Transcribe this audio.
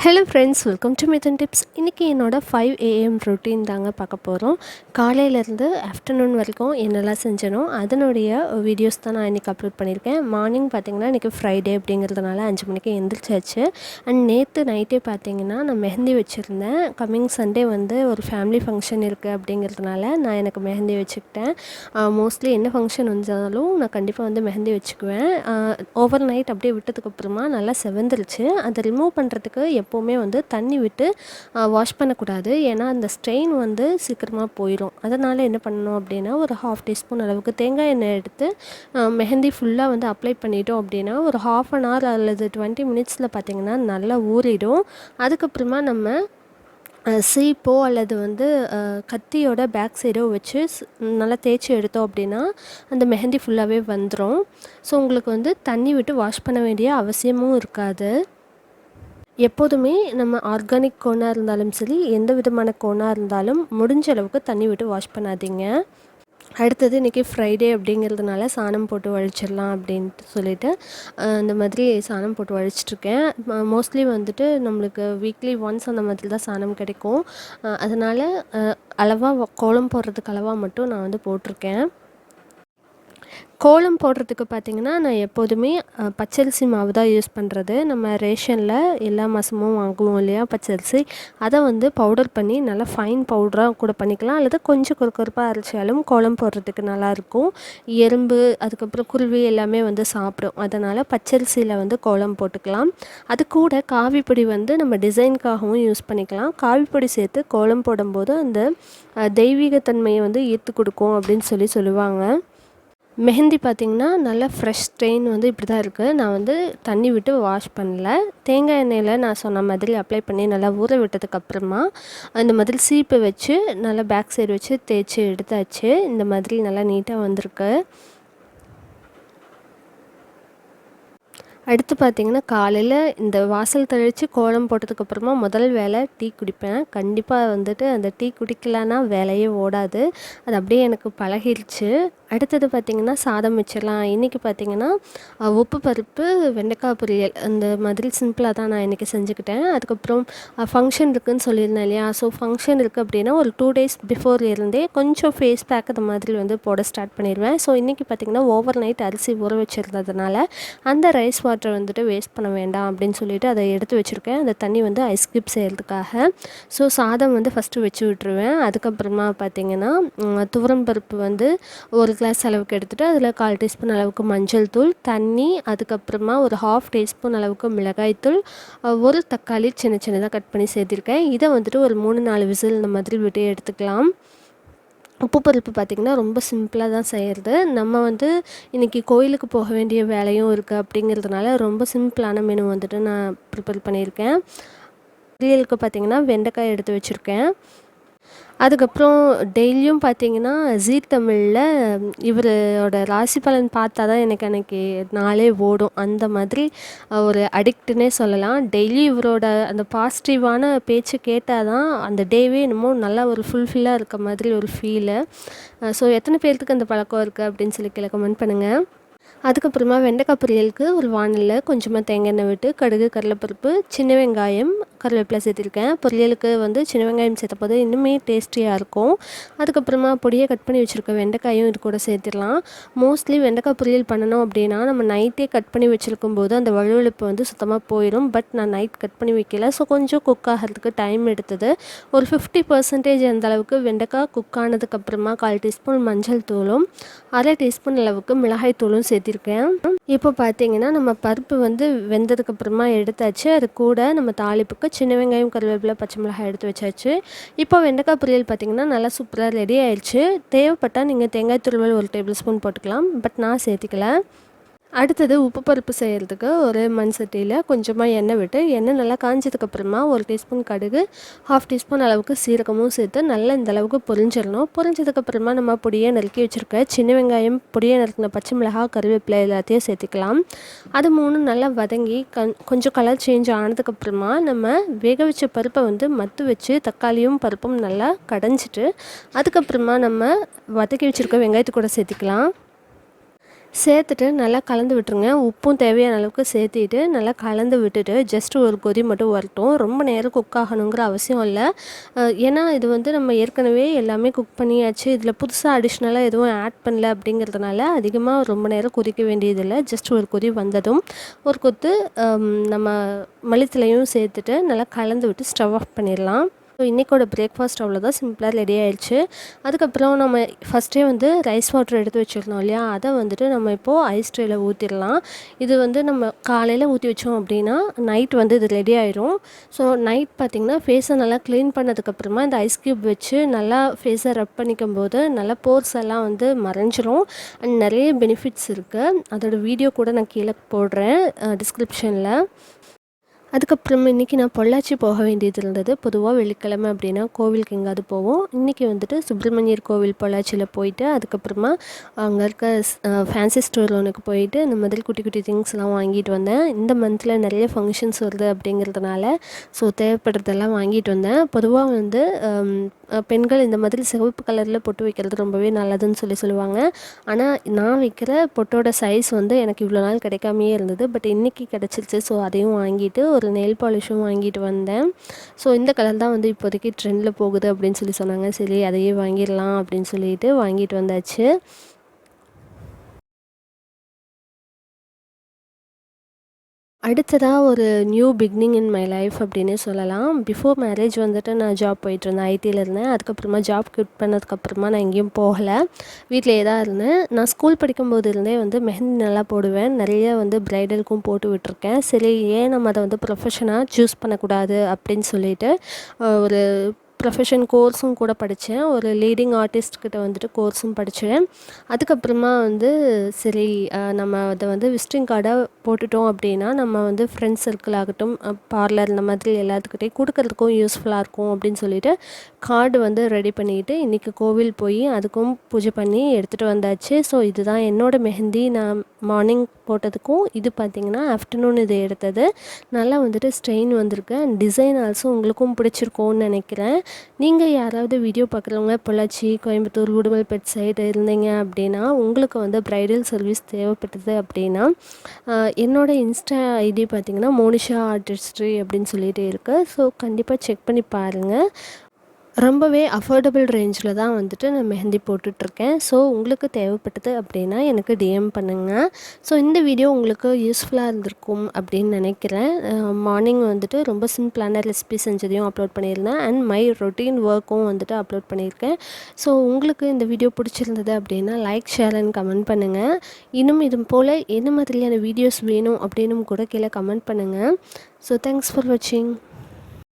Hello friends, welcome to Mithuntips. இன்றைக்கி என்னோடய 5 AM routine தாங்க பார்க்க போகிறோம். காலையிலேருந்து ஆஃப்டர்நூன் வரைக்கும் என்னெல்லாம் செஞ்சனோ அதனுடைய வீடியோஸ் தான் நான் இன்றைக்கி அப்லோட் பண்ணியிருக்கேன். மார்னிங் பார்த்திங்கன்னா இன்றைக்கி ஃப்ரைடே அப்படிங்கிறதுனால 5 மணிக்கு எழுந்திரிச்சாச்சு. அண்ட் நேற்று நைட்டே பார்த்திங்கன்னா நான் மெஹந்தி வச்சுருந்தேன். கம்மிங் சண்டே வந்து ஒரு ஃபேமிலி ஃபங்க்ஷன் இருக்குது அப்படிங்கிறதுனால நான் எனக்கு மெஹந்தி வச்சுக்கிட்டேன். மோஸ்ட்லி என்ன ஃபங்க்ஷன் வந்தாலும் நான் கண்டிப்பாக வந்து மெஹந்தி வச்சுக்குவேன். ஓவர் நைட் அப்படியே விட்டதுக்கப்புறமா நல்லா செவந்துருச்சு. அதை ரிமூவ் பண்ணுறதுக்கு எப்போவுமே வந்து தண்ணி விட்டு வாஷ் பண்ணக்கூடாது. ஏன்னா அந்த ஸ்ட்ரெயின் வந்து சீக்கிரமாக போயிடும். அதனால் என்ன பண்ணணும் அப்படின்னா, ஒரு 1/2 டீஸ்பூன் அளவுக்கு தேங்காய் எண்ணெய் எடுத்து மெஹந்தி ஃபுல்லாக வந்து அப்ளை பண்ணிட்டோம் அப்படின்னா ஒரு 1/2 hour அல்லது 20 minutesல பார்த்திங்கன்னா நல்லா ஊறிடும். அதுக்கப்புறமா நம்ம சீப்போ அல்லது வந்து கத்தியோட பேக் சைடோ வச்சு நல்லா தேய்ச்சி எடுத்தோம் அப்படின்னா அந்த மெஹந்தி ஃபுல்லாகவே வந்துடும். ஸோ உங்களுக்கு வந்து தண்ணி விட்டு வாஷ் பண்ண வேண்டிய அவசியமும் இருக்காது. எப்போதுமே நம்ம ஆர்கானிக் கோனாக இருந்தாலும் சரி, எந்த விதமான கோனாக இருந்தாலும் முடிஞ்ச அளவுக்கு தண்ணி விட்டு வாஷ் பண்ணாதீங்க. அடுத்தது இன்றைக்கி ஃப்ரைடே அப்படிங்கிறதுனால சாணம் போட்டு வழிச்சிடலாம் அப்படின்ட்டு சொல்லிவிட்டு இந்த மாதிரி சாணம் போட்டு வழிச்சிட்ருக்கேன். மோஸ்ட்லி வந்துட்டு நம்மளுக்கு வீக்லி ஒன்ஸ் அந்த மாதிரி தான் சாணம் கிடைக்கும். அதனால் அளவாக கோலம் போடுறதுக்கு அளவாக மட்டும் நான் வந்து போட்டிருக்கேன். கோலம் போடுறதுக்கு பார்த்திங்கன்னா நான் எப்போதுமே பச்சரிசி மாவு தான் யூஸ் பண்ணுறது. நம்ம ரேஷனில் எல்லா மாதமும் வாங்குவோம் இல்லையா பச்சரிசி, அதை வந்து பவுடர் பண்ணி நல்லா ஃபைன் பவுடராக கூட பண்ணிக்கலாம். அல்லது கொஞ்சம் கொரப்பாக அரைச்சாலும் கோலம் போடுறதுக்கு நல்லாயிருக்கும். எறும்பு அதுக்கப்புறம் குருவி எல்லாமே வந்து சாப்பிடும். அதனால் பச்சரிசியில் வந்து கோலம் போட்டுக்கலாம். அது கூட காவிப்பொடி வந்து நம்ம டிசைனுக்காகவும் யூஸ் பண்ணிக்கலாம். காவிப்பொடி சேர்த்து கோலம் போடும்போது அந்த தெய்வீகத்தன்மையை வந்து ஈர்த்து கொடுக்கும் அப்படின்னு சொல்லுவாங்க. மெஹந்தி பார்த்திங்கன்னா நல்லா ஃப்ரெஷ் ஸ்ட்ரெயின் வந்து இப்படி தான் இருக்குது. நான் வந்து தண்ணி விட்டு வாஷ் பண்ணல. தேங்காய் எண்ணெயில் நான் சொன்ன மாதிரி அப்ளை பண்ணி நல்லா ஊற விட்டதுக்கப்புறமா அந்த மாதிரி சீப்பை வச்சு நல்லா பேக் சைடு வச்சு தேய்ச்சி எடுத்தாச்சு. இந்த மாதிரி நல்லா நீட்டாக வந்திருக்கு. அடுத்து பார்த்திங்கன்னா காலையில் இந்த வாசல் தெளித்து கோலம் போட்டதுக்கப்புறமா முதல் வேலை டீ குடிப்பேன். கண்டிப்பாக வந்துட்டு அந்த டீ குடிக்கலன்னா வேலையே ஓடாது. அது அப்படியே எனக்கு பழகிடுச்சு. அடுத்தது பார்த்திங்கன்னா சாதம் வச்சிடலாம். இன்றைக்கி பார்த்திங்கன்னா உப்பு பருப்பு வெண்டைக்காய் பொரியல் அந்த மாதிரி சிம்பிளாக தான் நான் இன்றைக்கி செஞ்சுக்கிட்டேன். அதுக்கப்புறம் ஃபங்க்ஷன் இருக்குதுன்னு சொல்லியிருந்தேன் இல்லையா. ஸோ ஃபங்க்ஷன் இருக்குது அப்படின்னா ஒரு 2 days பிஃபோர் இருந்தே கொஞ்சம் ஃபேஸ் பேக் அந்த மாதிரி வந்து போட ஸ்டார்ட் பண்ணிடுவேன். ஸோ இன்றைக்கி பார்த்திங்கன்னா ஓவர் நைட் அரிசி ஊற வச்சுருந்ததுனால அந்த ரைஸ் வாட்டர் வந்துட்டு வேஸ்ட் பண்ண வேண்டாம் அப்படின்னு சொல்லிட்டு அதை எடுத்து வச்சுருக்கேன். அந்த தண்ணி வந்து ஐஸ் க்யூப் செய்கிறதுக்காக. ஸோ சாதம் வந்து ஃபஸ்ட்டு வச்சு விட்டுருவேன். அதுக்கப்புறமா பார்த்திங்கன்னா துவரம் பருப்பு வந்து ஒரு கிளாஸ் அளவுக்கு எடுத்துகிட்டு அதில் 1/4 டீஸ்பூன் அளவுக்கு மஞ்சள் தூள், தண்ணி, அதுக்கப்புறமா ஒரு 1/2 டீஸ்பூன் அளவுக்கு மிளகாய்த்தூள், ஒரு தக்காளி சின்னதாக கட் பண்ணி சேர்த்திருக்கேன். இதை வந்துட்டு ஒரு 3-4 விசில் இந்த மாதிரி விட்டு எடுத்துக்கலாம். உப்பு பருப்பு பார்த்திங்கன்னா ரொம்ப சிம்பிளாக தான் செய்கிறது. நம்ம வந்து இன்றைக்கி கோயிலுக்கு போக வேண்டிய வேலையும் இருக்குது அப்படிங்கிறதுனால ரொம்ப சிம்பிளான மெனு வந்துட்டு நான் ப்ரிப்பேர் பண்ணியிருக்கேன். பொரியலுக்கு பார்த்திங்கன்னா வெண்டைக்காய் எடுத்து வச்சுருக்கேன். அதுக்கப்புறம் டெய்லியும் பார்த்திங்கன்னா ஜீ தமிழில் இவரோட ராசி பலன் பார்த்தா தான் எனக்கு அன்றைக்கி நாளே ஓடும். அந்த மாதிரி ஒரு அடிக்ட்டுன்னே சொல்லலாம். டெய்லி இவரோட அந்த பாசிட்டிவான பேச்சு கேட்டால் தான் அந்த டேவே என்னமோ நல்லா ஒரு ஃபுல்ஃபில்லாக இருக்க மாதிரி ஒரு ஃபீலு. ஸோ எத்தனை பேர்த்துக்கு அந்த பழக்கம் இருக்குது அப்படின்னு சொல்லி கீழே கமெண்ட் பண்ணுங்கள். அதுக்கப்புறமா வெண்டைக்காய் பொரியலுக்கு ஒரு வானலில் கொஞ்சமாக தேங்காய் எண்ணெய் விட்டு கடுகு, கடலைப்பருப்பு, சின்ன வெங்காயம், கருவேப்பிலை சேர்த்திருக்கேன். பொரியலுக்கு வந்து சின்ன வெங்காயம் சேர்த்தப்போது இன்னுமே டேஸ்டியாக இருக்கும். அதுக்கப்புறமா பொடியை கட் பண்ணி வச்சுருக்க வெண்டைக்காயும் இது கூட சேர்த்திடலாம். மோஸ்ட்லி வெண்டைக்காய் பொரியல் பண்ணணும் அப்படின்னா நம்ம நைட்டே கட் பண்ணி வச்சுருக்கும் போது அந்த வழுவழுப்பு வந்து சுத்தமாக போயிடும். பட் நான் நைட் கட் பண்ணி வைக்கல. ஸோ கொஞ்சம் குக் ஆகிறதுக்கு டைம் எடுத்தது. ஒரு 50% அந்த அளவுக்கு வெண்டைக்காய் குக் ஆனதுக்கப்புறமா 1/4 டீஸ்பூன் மஞ்சள் தூளும் 1/2 டீஸ்பூன் அளவுக்கு மிளகாய் தூளும் சேர்த்திருக்கேன். இப்போ பார்த்திங்கன்னா நம்ம பருப்பு வந்து வெந்ததுக்கப்புறமா எடுத்தாச்சு. அது கூட நம்ம தாளிப்புக்கு சின்ன வெங்காயம், கருவேப்பிலை, பச்சை மிளகாய் எடுத்து வச்சாச்சு. இப்போ வெண்டைக்காய் பொரியல் பார்த்திங்கன்னா நல்லா சூப்பராக ரெடி ஆயிடுச்சு. தேவைப்பட்டால் நீங்கள் தேங்காய் துருவல் 1 டேபிள் ஸ்பூன் போட்டுக்கலாம். பட் நான் சேர்த்திக்கல. அடுத்தது உப்பு பருப்பு செய்கிறதுக்கு ஒரு மண் சட்டியில் கொஞ்சமாக எண்ணெய் விட்டு எண்ணெய் நல்லா காஞ்சதுக்கப்புறமா 1 டீஸ்பூன் கடுகு, 1/2 டீஸ்பூன் அளவுக்கு சீரகமும் சேர்த்து நல்லா இந்த அளவுக்கு பொரிஞ்சிடணும். பொரிஞ்சதுக்கப்புறமா நம்ம பொடியை நறுக்கி வச்சுருக்க சின்ன வெங்காயம், பொடியை நறுக்கின பச்சை மிளகாய், கருவேப்பிலை எல்லாத்தையும் சேர்த்துக்கலாம். அது 3 நல்லா வதங்கி கொஞ்சம் கலர் சேஞ்ச் ஆனதுக்கப்புறமா நம்ம வேக வச்ச பருப்பை வந்து மத்து வச்சு தக்காளியும் பருப்பும் நல்லா கடைஞ்சிட்டு அதுக்கப்புறமா நம்ம வதக்கி வச்சுருக்க வெங்காயத்தை கூட சேர்த்துக்கலாம். சேர்த்துட்டு நல்லா கலந்து விட்டுருங்க. உப்பும் தேவையான அளவுக்கு சேர்த்திட்டு நல்லா கலந்து விட்டுட்டு ஜஸ்ட் ஒரு கொதி மட்டும் வரட்டும். ரொம்ப நேரம் குக் ஆகணுங்கிற அவசியம் இல்ல. ஏன்னா இது வந்து நம்ம ஏற்கனவே எல்லாமே குக் பண்ணியாச்சு. இதில் புதுசா அடிஷ்னலாக எதுவும் ஆட் பண்ணல அப்படிங்கிறதுனால அதிகமாக ரொம்ப நேரம் கொதிக்க வேண்டியதில்லை. ஜஸ்ட் ஒரு கொதி வந்ததும் ஒரு கொத்து நம்ம மல்லித்தழையும் சேர்த்துட்டு நல்லா கலந்து விட்டு ஸ்டவ் ஆஃப் பண்ணிடலாம். ஸோ இன்றைக்கோட பிரேக்ஃபாஸ்ட் அவ்வளோதான், சிம்பிளாக ரெடி ஆயிடுச்சு. அதுக்கப்புறம் நம்ம ஃபஸ்ட்டே வந்து ரைஸ் வாட்டர் எடுத்து வச்சுருந்தோம் இல்லையா, அதை வந்துட்டு நம்ம இப்போது ஐஸ் ட்ரேயில் ஊற்றிடலாம். இது வந்து நம்ம காலையில் ஊற்றி வச்சோம் அப்படின்னா நைட் வந்து இது ரெடி ஆயிரும். ஸோ நைட் பார்த்திங்கன்னா ஃபேஸை நல்லா க்ளீன் பண்ணதுக்கப்புறமா இந்த ஐஸ் க்யூப் வச்சு நல்லா ஃபேஸை ரப் பண்ணிக்கும் போது நல்லா போர்ஸ் எல்லாம் வந்து மறைஞ்சிரும். அண்ட் நிறைய பெனிஃபிட்ஸ் இருக்குது. அதோட வீடியோ கூட நான் கீழே போடுறேன் டிஸ்கிரிப்ஷனில். அதுக்கப்புறம் இன்றைக்கி நான் பொள்ளாச்சி போக வேண்டியது இருந்தது. பொதுவாக வெள்ளிக்கிழமை அப்படின்னா கோவிலுக்கு எங்கேயாவது போவோம். இன்றைக்கி வந்துட்டு சுப்பிரமணியர் கோவில் பொள்ளாச்சியில் போயிட்டு அதுக்கப்புறமா அங்கே இருக்க ஃபேன்சி ஸ்டோர் ஒன்றுக்கு போயிட்டு இந்த மாதிரி குட்டி குட்டி திங்ஸ்லாம் வாங்கிட்டு வந்தேன். இந்த மந்தில் நிறைய ஃபங்க்ஷன்ஸ் வருது அப்படிங்கிறதுனால ஸோ தேவைப்படுறதெல்லாம் வாங்கிட்டு வந்தேன். பொதுவாக வந்து பெண்கள் இந்த மாதிரி சிவப்பு கலரில் பொட்டு வைக்கிறது ரொம்பவே நல்லதுன்னு சொல்லுவாங்க. ஆனால் நான் வைக்கிற பொட்டோட சைஸ் வந்து எனக்கு இவ்வளோ நாள் கிடைக்காமையே இருந்தது. பட் இன்றைக்கி கிடச்சிருச்சு. ஸோ அதையும் வாங்கிட்டு ஒரு நெயில் பாலிஷும் வாங்கிட்டு வந்தேன். ஸோ இந்த கலர் தான் வந்து இப்போதைக்கு ட்ரெண்டில் போகுது அப்படின்னு சொன்னாங்க. சரி அதையே வாங்கிடலாம் அப்படின்னு சொல்லிட்டு வாங்கிட்டு வந்தாச்சு. அடுத்ததாக ஒரு new beginning in my life அப்படின்னே சொல்லலாம். பிஃபோர் மேரேஜ் வந்துட்டு நான் ஜாப் போயிட்டுருந்தேன், ஐடியில் இருந்தேன். அதுக்கப்புறமா ஜாப் குவிட் பண்ணதுக்கப்புறமா நான் எங்கேயும் போகலை, வீட்டிலேயே தான் இருந்தேன். நான் ஸ்கூல் படிக்கும்போது இருந்தே வந்து மெஹந்தி நல்லா போடுவேன். நிறைய வந்து ப்ரைடலுக்கும் போட்டு விட்டுருக்கேன். சரி ஏன் நம்ம அதை வந்து ப்ரொஃபஷனாக சூஸ் பண்ணக்கூடாது அப்படின்னு சொல்லிட்டு ஒரு ப்ரொஃபஷன் கோர்ஸும் கூட படித்தேன். ஒரு லீடிங் ஆர்டிஸ்ட்கிட்ட வந்துட்டு கோர்ஸும் படித்தேன். அதுக்கப்புறமா வந்து சரி நம்ம அதை வந்து விசிட்டிங் கார்டாக போட்டுட்டோம் அப்படின்னா நம்ம வந்து ஃப்ரெண்ட்ஸ் சர்க்கிள் ஆகட்டும், பார்லர் இந்த மாதிரி எல்லாத்துக்கிட்டையும் கொடுக்கறதுக்கும் யூஸ்ஃபுல்லாக இருக்கும் அப்படின்னு சொல்லிட்டு கார்டு வந்து ரெடி பண்ணிக்கிட்டு இன்றைக்கி கோவில் போய் அதுக்கும் பூஜை பண்ணி எடுத்துகிட்டு வந்தாச்சு. ஸோ இதுதான் என்னோடய மெஹந்தி. நான் மார்னிங் போட்டதுக்கும் இது பார்த்திங்கன்னா ஆஃப்டர்நூன் இது எடுத்தது. நல்லா வந்துட்டு ஸ்ட்ரெயின் வந்திருக்கு. அண்ட் டிசைன் ஆல்சோ உங்களுக்கும் பிடிச்சிருக்கோன்னு நினைக்கிறேன். நீங்கள் யாராவது வீடியோ பார்க்குறவங்க பொள்ளாச்சி, கோயம்புத்தூர், உடுமல்பேட் சைடு இருந்தீங்க அப்படின்னா உங்களுக்கு வந்து ப்ரைடல் சர்வீஸ் தேவைப்பட்டது அப்படின்னா என்னோடய இன்ஸ்டா ஐடி பார்த்திங்கன்னா மோனிஷா ஆர்டிஸ்ட்ரி அப்படின்னு சொல்லிட்டு இருக்குது. ஸோ கண்டிப்பாக செக் பண்ணி பாருங்கள். ரொம்பவே அஃபோர்டபுள் ரேஞ்சில் தான் வந்துட்டு நான் மெஹந்தி போட்டுட்ருக்கேன். ஸோ உங்களுக்கு தேவைப்பட்டது அப்படின்னா எனக்கு டிஎம் பண்ணுங்கள். ஸோ இந்த வீடியோ உங்களுக்கு யூஸ்ஃபுல்லாக இருந்திருக்கும் அப்படின்னு நினைக்கிறேன். மார்னிங் வந்துட்டு ரொம்ப சிம்பிளான ரெசிபி செஞ்சதையும் அப்லோட் பண்ணியிருந்தேன். அண்ட் மை ரொட்டீன் ஒர்க்கும் வந்துட்டு அப்லோட் பண்ணியிருக்கேன். ஸோ உங்களுக்கு இந்த வீடியோ பிடிச்சிருந்தது அப்படின்னா லைக், ஷேர் அண்ட் கமெண்ட் பண்ணுங்கள். இன்னும் இது போல் என்ன மாதிரியான வீடியோஸ் வேணும் அப்படின்னும் கூட கீழே கமெண்ட் பண்ணுங்கள். ஸோ தேங்க்ஸ் ஃபார் வாட்சிங்.